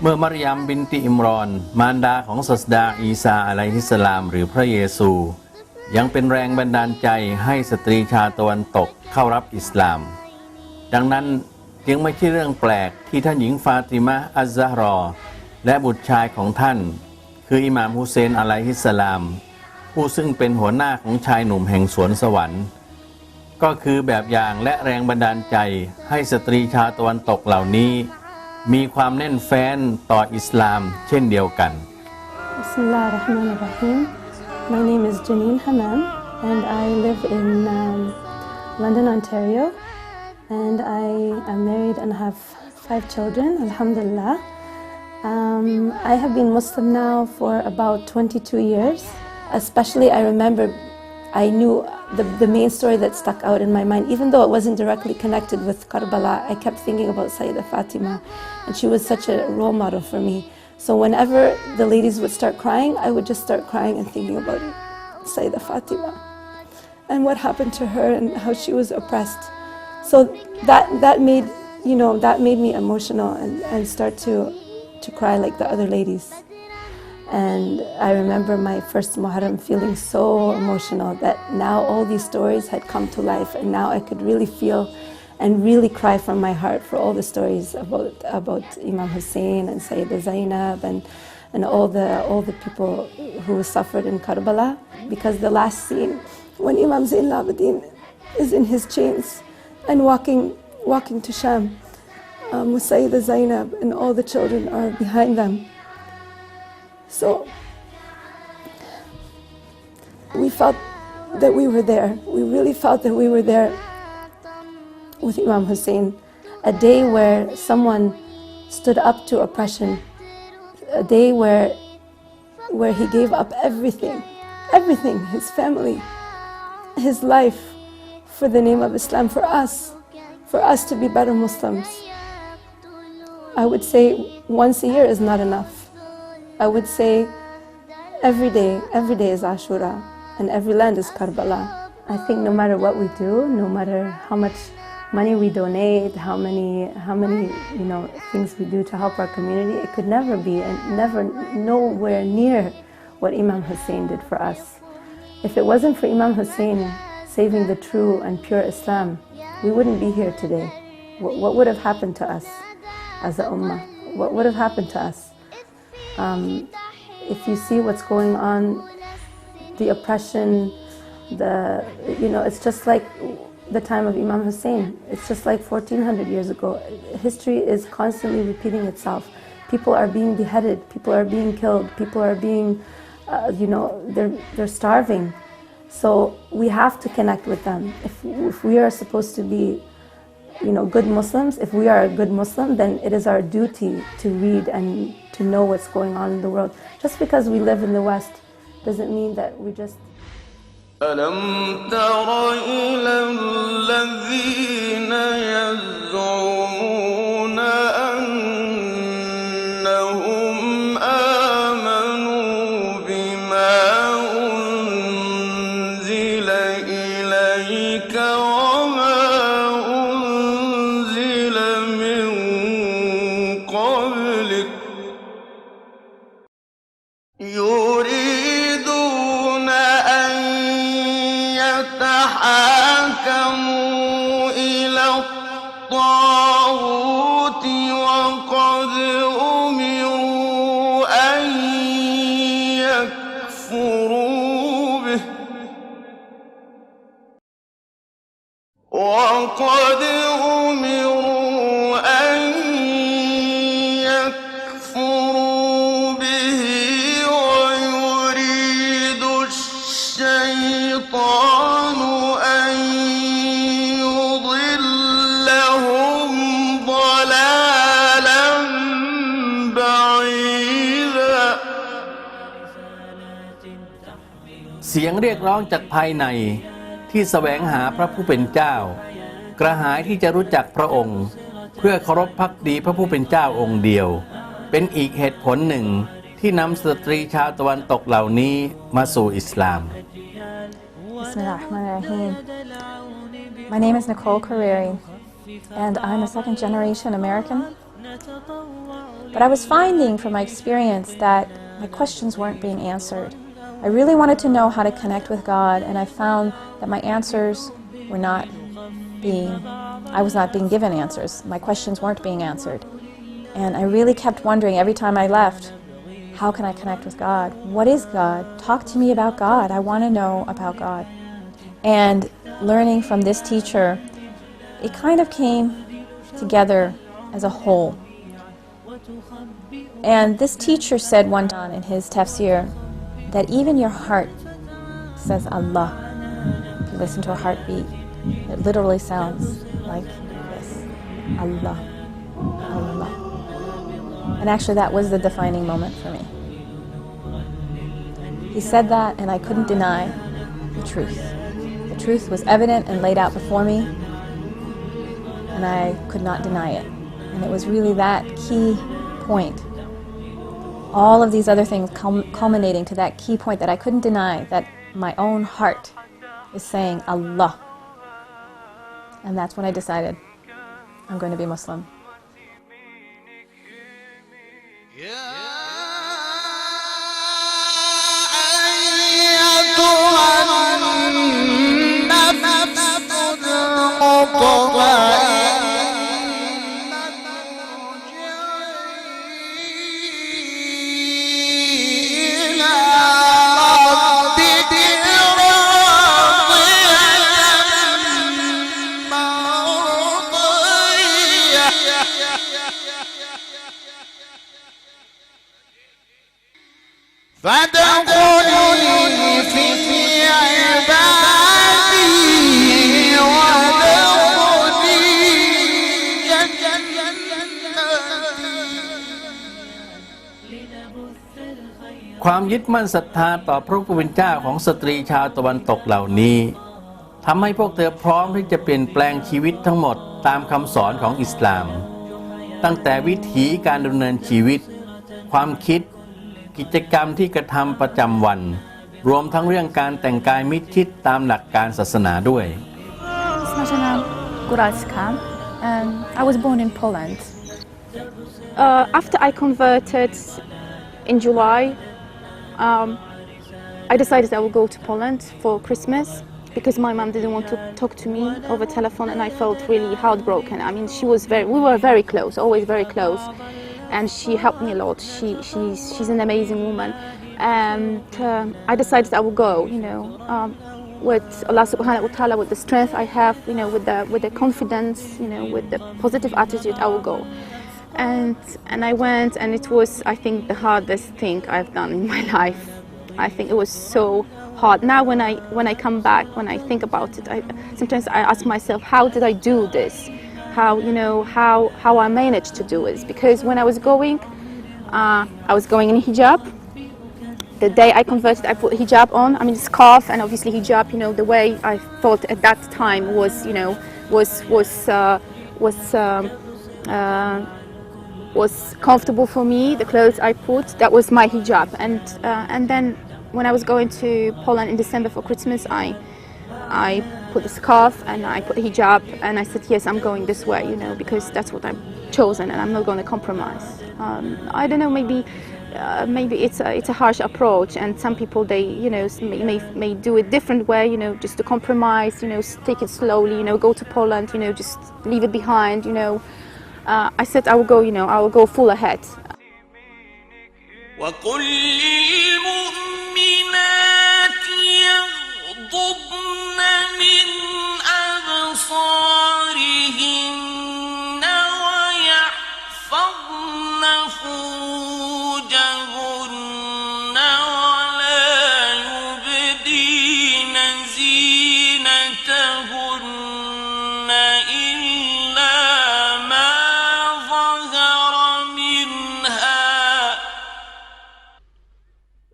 เมื่อมารยามบินติอิมรอนมารดาของศาสดาอีซาอะลัยฮิสสลามหรือพระเยซูยังเป็นแรงบันดาลใจให้สตรีชาวตะวันตกเข้ารับอิสลามดังนั้นจึงไม่ใช่เรื่องแปลกที่ท่านหญิงฟาติมะห์อัซซะฮรอและบุตรชายของท่านคืออิหม่ามฮุเซนอะลัยฮิสสลามผู้ซึ่งเป็นหัวหน้าของชายหนุ่มแห่งสวนสวรรค์ก็คือแบบอย่างและแรงบันดาลใจให้สตรีชาวตะวันตกเหล่านี้มีความแน่นแฟ้นต่ออิสลามเช่นเดียวกัน Bismillahirrahmanirrahim. My name is Janine Hammam and I live in London, Ontario, and I am married and have 5 children, alhamdulillah. I have been Muslim now for about 22 years. Especially I remember I knew the main story that stuck out in my mind, even though it wasn't directly connected with Karbala. I kept thinking about Sayyidah Fatima, and she was such a role model for me. So whenever the ladies would start crying, I would just start crying and thinking about Sayyidah Fatima and what happened to her and how she was oppressed. So that made me emotional and start to cry like the other ladies. And I remember my first Muharram feeling so emotional that now all these stories had come to life, and now I could really feel and really cry from my heart for all the stories about Imam Hussein and Sayyidah Zainab and all the people who suffered in Karbala. Because the last scene, when Imam Zain al-Abidin is in his chains and walking to Sham with Sayyidah Zainab, and all the children are behind them. So we felt that we were there. We really felt that we were there with Imam Hussein. A day where someone stood up to oppression. A day where he gave up everything, his family, his life, for the name of Islam, for us to be better Muslims. I would say once a year is not enough. I would say every day is Ashura, and every land is Karbala. I think no matter what we do, no matter how much money we donate, how many things we do to help our community, it could never be and never nowhere near what Imam Hussein did for us. If it wasn't for Imam Hussein saving the true and pure Islam, we wouldn't be here today. What would have happened to us as a ummah? What would have happened to us? If you see what's going on, the oppression, it's just like the time of Imam Hussein. It's just like 1400 years ago. History is constantly repeating itself. People are being beheaded, people are being killed, people are being, they're starving. So we have to connect with them. If we are supposed to be good Muslims, if we are a good Muslim, then it is our duty to read and to know what's going on in the world. Just because we live in the West doesn't mean that we just... ألم تر إلى الذين يزعمون أنهم آمنوا بما أنزل إليك يريدون أن يتحاكموا إلى الطاغوت وقد أمروا أن يكفروا به الشيطان أن يضلهم ضلالا بعيدا เสียงเรียกร้องจากภายในที่แสวงหาพระผู้เป็นเจ้ากระหายที่จะรู้จักพระองค์เพื่อเคารพภักดีพระผู้เป็นเจ้าองค์เดียวเป็นอีกเหตุผลหนึ่งที่นำสตรีชาวตะวันตกเหล่านี้มาสู่อิสลาม Bismillahirrahmanirrahim. My name is Nicole Carreri, and I'm a second-generation American But I was finding from my experience that my questions weren't being answered. I really wanted to know how to connect with God, and I found that my answers were not I was not being given answers. My questions weren't being answered. And I really kept wondering every time I left, how can I connect with God? What is God? Talk to me about God. I want to know about God. And learning from this teacher, it kind of came together as a whole. And this teacher said one time in his tafsir that even your heart says Allah. If you listen to a heartbeat, it literally sounds like this. Allah. Allah. And actually that was the defining moment for me. He said that and I couldn't deny the truth. The truth was evident and laid out before me, and I could not deny it. And it was really that key point. All of these other things culminating to that key point that I couldn't deny, that my own heart is saying Allah. And that's when I decided I'm going to be Muslim. فادخلي في عبادي وادخلي جنتي ความยึดมั่นศรัทธาต่อพระผู้เป็นเจ้าของสตรีชาวตะวันตกเหล่านี้ทำให้พวกเธอพร้อมที่จะเปลี่ยนแปลงชีวิตทั้งหมดตามคำสอนของอิสลามตั้งแต่วิถีการดำเนินชีวิตความคิดกิจกรรมที่กระทำประจำวันรวมทั้งเรื่องการแต่งกายมิดชิดตามหลักการศาสนาด้วย And I was born in Poland. After I converted in July, I decided I would go to Poland for Christmas because my mom didn't want to talk to me over telephone, and I felt really heartbroken. I mean, we were very close, always very close. And she helped me a lot. She's an amazing woman, and I decided I would go. With Allah Subhanahu wa Taala, with the strength I have, with the confidence, with the positive attitude, I will go. And I went, and it was, I think, the hardest thing I've done in my life. I think it was so hard. Now, when I come back, when I think about it, sometimes I ask myself, how did I do this? How I managed to do it, because when I was going in hijab. The day I converted, I put hijab on. I mean, scarf and obviously hijab. The way I thought at that time was comfortable for me. The clothes I put, that was my hijab. And then when I was going to Poland in December for Christmas, I put the scarf and I put the hijab, and I said, yes, I'm going this way, because that's what I've chosen, and I'm not going to compromise. I don't know, maybe it's a harsh approach, and some people, they may do it different way, just to compromise, take it slowly, go to Poland, just leave it behind. I said I will go full ahead. وقل للمؤمنات يغضضن من أبصارهن ويحفظن فروجهن ولا يبدين زينتهن إلا ما ظهر منها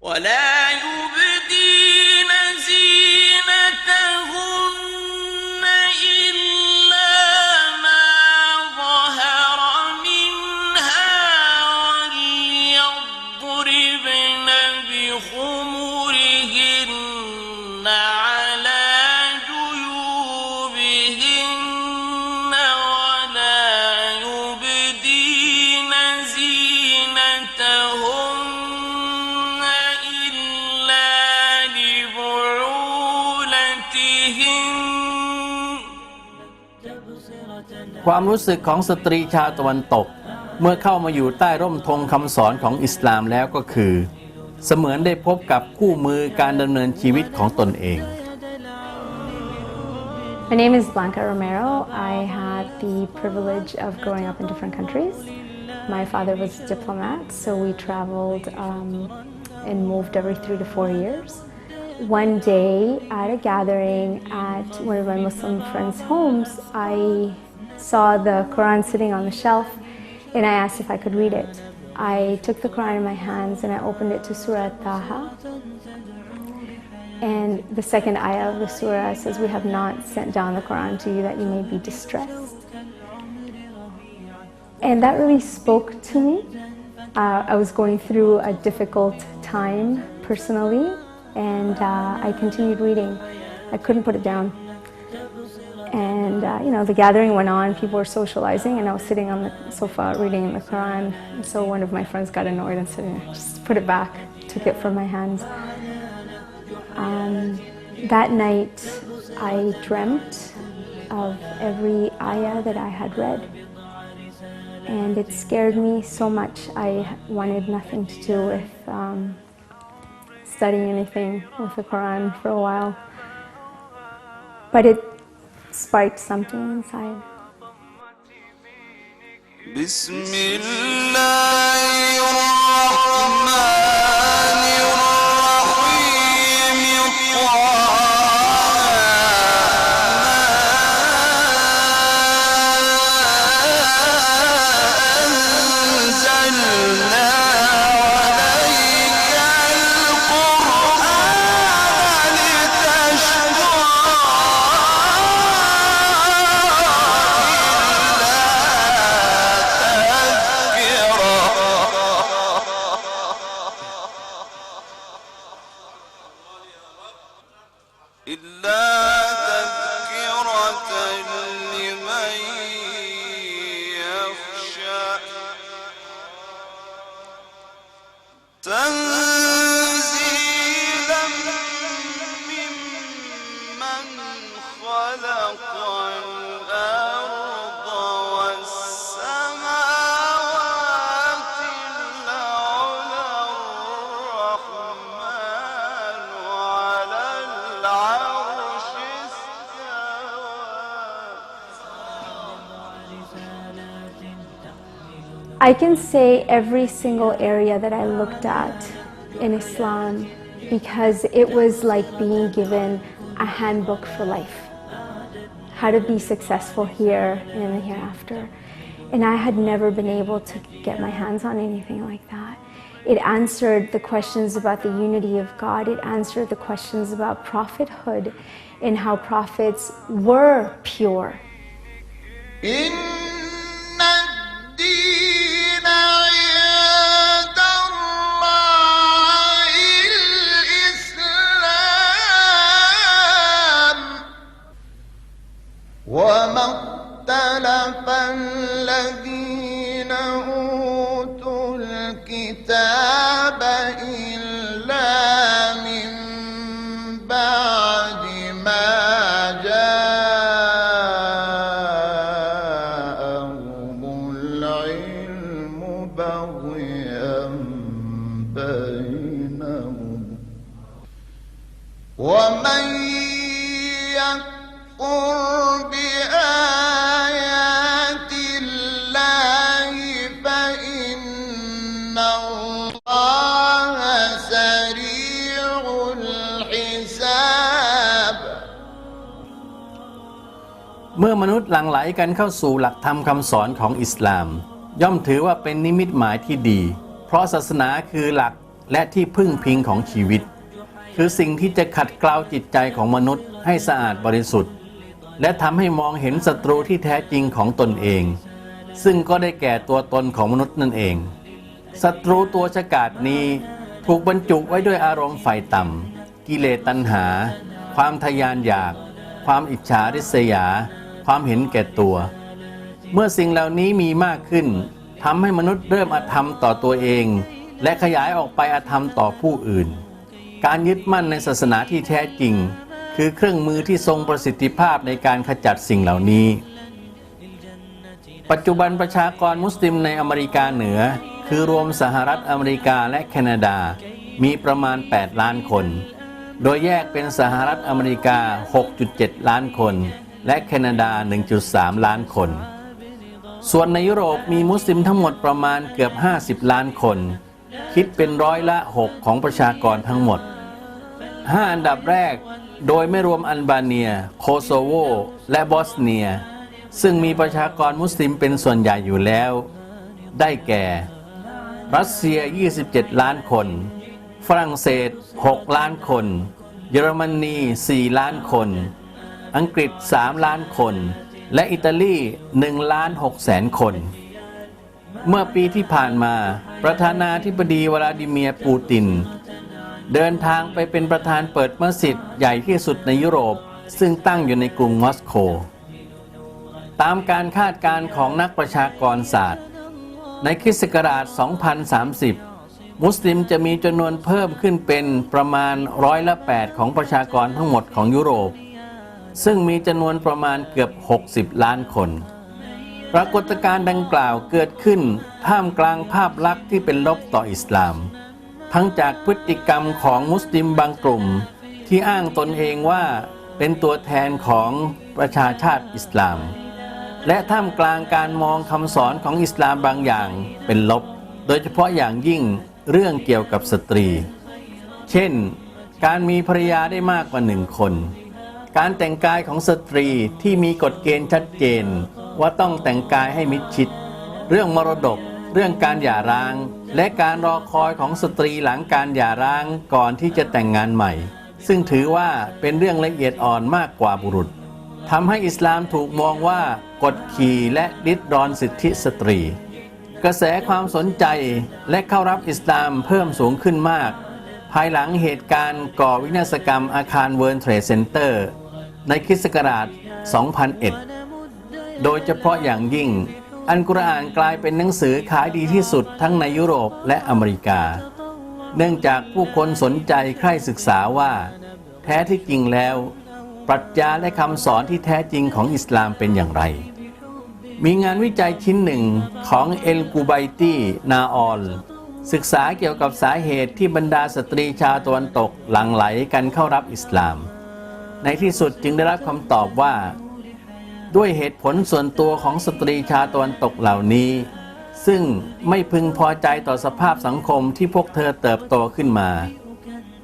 ولا يبدين زينتهن إلا ما ظهر منها ความรู้สึกของสตรีชาวตะวันตกเมื่อเข้ามาอยู่ใต้ร่มธงคำสอนของอิสลามแล้วก็คือเสมือนได้พบกับคู่มือการดำเนินชีวิตของตนเอง My name is Blanca Romero. I had the privilege of growing up in different countries. My father was a diplomat, so we traveled and moved every 3 to 4 years. One day at a gathering at one of my Muslim friends' homes, I saw the Quran sitting on the shelf and I asked if I could read it. I took the Quran in my hands and I opened it to Surah Taha. And the second ayah of the surah says, "We have not sent down the Quran to you that you may be distressed." And that really spoke to me. I was going through a difficult time personally, and I continued reading. I couldn't put it down. And the gathering went on, people were socializing, and I was sitting on the sofa reading the Quran. And so one of my friends got annoyed and said, "Just put it back," took it from my hands. That night, I dreamt of every ayah that I had read. And it scared me so much. I wanted nothing to do with studying anything with the Quran for a while. But it sparked something inside. I can say every single area that I looked at in Islam because it was like being given a handbook for life. How to be successful here and in the hereafter. And I had never been able to get my hands on anything like that. It answered the questions about the unity of God. It answered the questions about prophethood and how prophets were pure. وما اختلف الذين أوتوا الكتاب إلا من بعد ما جاءهم العلم بغيا بينهم ومن يكفر بآيات الله فإن الله سريع الحساب เมื่อมนุษย์หลั่งไหลกันเข้าสู่หลักธรรมคำสอนของอิสลามย่อมถือว่าเป็นนิมิตหมายที่ดีเพราะศาสนาคือหลักและที่พึ่งพิงของชีวิตคือสิ่งที่จะขัดเกลาจิตใจของมนุษย์ให้สะอาดบริสุทธิ์และทำให้มองเห็นศัตรูที่แท้จริงของตนเองซึ่งก็ได้แก่ตัวตนของมนุษย์นั่นเองศัตรูตัวฉกาจนี้ถูกบรรจุไว้ด้วยอารมณ์ไฟต่ำกิเลสตัณหาความทยานอยากความอิจฉาริษยาความเห็นแก่ตัวเมื่อสิ่งเหล่านี้มีมากขึ้นทำให้มนุษย์เริ่มอธรรมต่อตัวเองและขยายออกไปอธรรมต่อผู้อื่นการยึดมั่นในศาสนาที่แท้จริงคือเครื่องมือที่ทรงประสิทธิภาพในการขจัดสิ่งเหล่านี้ ปัจจุบันประชากรมุสลิมในอเมริกาเหนือคือรวมสหรัฐอเมริกาและแคนาดามีประมาณ8ล้านคนโดยแยกเป็นสหรัฐอเมริกา 6.7 ล้านคนและแคนาดา 1.3 ล้านคนส่วนในยุโรปมีมุสลิมทั้งหมดประมาณเกือบ50ล้านคนคิดเป็น6%ของประชากรทั้งหมด5อันดับแรกโดยไม่รวมอัลบาเนียโคโซโวและบอสเนียซึ่งมีประชากรมุสลิมเป็นส่วนใหญ่อยู่แล้วได้แก่รัสเซีย27ล้านคนฝรั่งเศส6ล้านคนเยอรมนี4ล้านคนอังกฤษ3ล้านคนและอิตาลี1,600,000 คนเมื่อปีที่ผ่านมาประธานาธิบดีวลาดิเมียร์ปูตินเดินทางไปเป็นประธานเปิดมัสยิดใหญ่ที่สุดในยุโรปซึ่งตั้งอยู่ในกรุงมอสโกตามการคาดการณ์ของนักประชากรศาสตร์ในคริสต์ศักราช 2030 มุสลิมจะมีจำนวนเพิ่มขึ้นเป็นประมาณ8%ของประชากรทั้งหมดของยุโรปซึ่งมีจำนวนประมาณเกือบ60ล้านคนปรากฏการณ์ดังกล่าวเกิดขึ้นท่ามกลางภาพลักษณ์ที่เป็นลบต่ออิสลามทั้งจากพฤติกรรมของมุสลิมบางกลุ่มที่อ้างตนเองว่าเป็นตัวแทนของประชาชาติอิสลามและท่ามกลางการมองคำสอนของอิสลามบางอย่างเป็นลบโดยเฉพาะอย่างยิ่งเรื่องเกี่ยวกับสตรีเช่นการมีภรรยาได้มากกว่า1 คนการแต่งกายของสตรีที่มีกฎเกณฑ์ชัดเจนว่าต้องแต่งกายให้มิดชิดเรื่องมรดกเรื่องการหย่าร้างและการรอคอยของสตรีหลังการหย่าร้างก่อนที่จะแต่งงานใหม่ซึ่งถือว่าเป็นเรื่องละเอียดอ่อนมากกว่าบุรุษทำให้อิสลามถูกมองว่ากดขี่และริดรอนสิทธิสตรีกระแสความสนใจและเข้ารับอิสลามเพิ่มสูงขึ้นมากภายหลังเหตุการณ์ก่อวินาศกรรมอาคารเวิร์ลด์เทรดเซ็นเตอร์ในคริสต์ศักราช 2001 โดยเฉพาะอย่างยิ่งอัลกุรอานกลายเป็นหนังสือขายดีที่สุดทั้งในยุโรปและอเมริกาเนื่องจากผู้คนสนใจใคร่ศึกษาว่าแท้ที่จริงแล้วปรัชญาและคำสอนที่แท้จริงของอิสลามเป็นอย่างไรมีงานวิจัยชิ้นหนึ่งของเอลกูไบตีนาออลศึกษาเกี่ยวกับสาเหตุที่บรรดาสตรีชาวตะวันตกหลั่งไหลกันเข้ารับอิสลามในที่สุดจึงได้รับคำตอบว่าด้วยเหตุผลส่วนตัวของสตรีชาวตะวันตกเหล่านี้ซึ่งไม่พึงพอใจต่อสภาพสังคมที่พวกเธอเติบโตขึ้นมา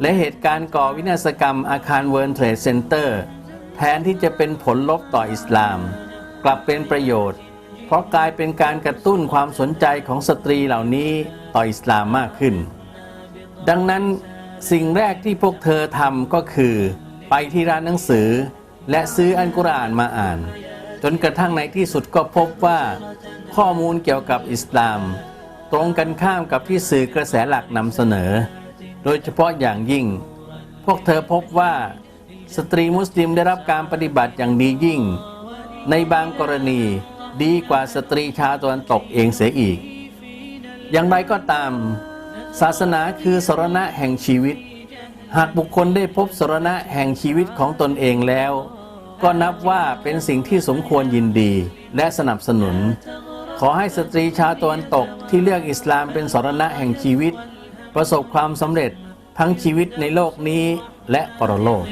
และเหตุการณ์ก่อวินาศกรรมอาคารเวิร์ลด์เทรดเซ็นเตอร์แทนที่จะเป็นผลลบต่ออิสลามกลับเป็นประโยชน์เพราะกลายเป็นการกระตุ้นความสนใจของสตรีเหล่านี้ต่ออิสลามมากขึ้นดังนั้นสิ่งแรกที่พวกเธอทำก็คือไปที่ร้านหนังสือและซื้ออัลกุรอานมาอ่านจนกระทั่งในที่สุดก็พบว่าข้อมูลเกี่ยวกับอิสลามตรงกันข้ามกับที่สื่อกระแสหลักนำเสนอโดยเฉพาะอย่างยิ่งพวกเธอพบว่าสตรีมุสลิมได้รับการปฏิบัติอย่างดียิ่งในบางกรณีดีกว่าสตรีชาวตะวันตกเองเสียอีกอย่างไรก็ตามศาสนาคือสรณะแห่งชีวิตหากบุคคลได้พบสรณะแห่งชีวิตของตนเองแล้วก็นับว่าเป็นสิ่งที่สมควรยินดีและสนับสนุนขอให้สตรีชาวตะวันตกที่เลือกอิสลามเป็นสรณะแห่งชีวิตประสบความสำเร็จทั้งชีวิตในโลกนี้และปรโลก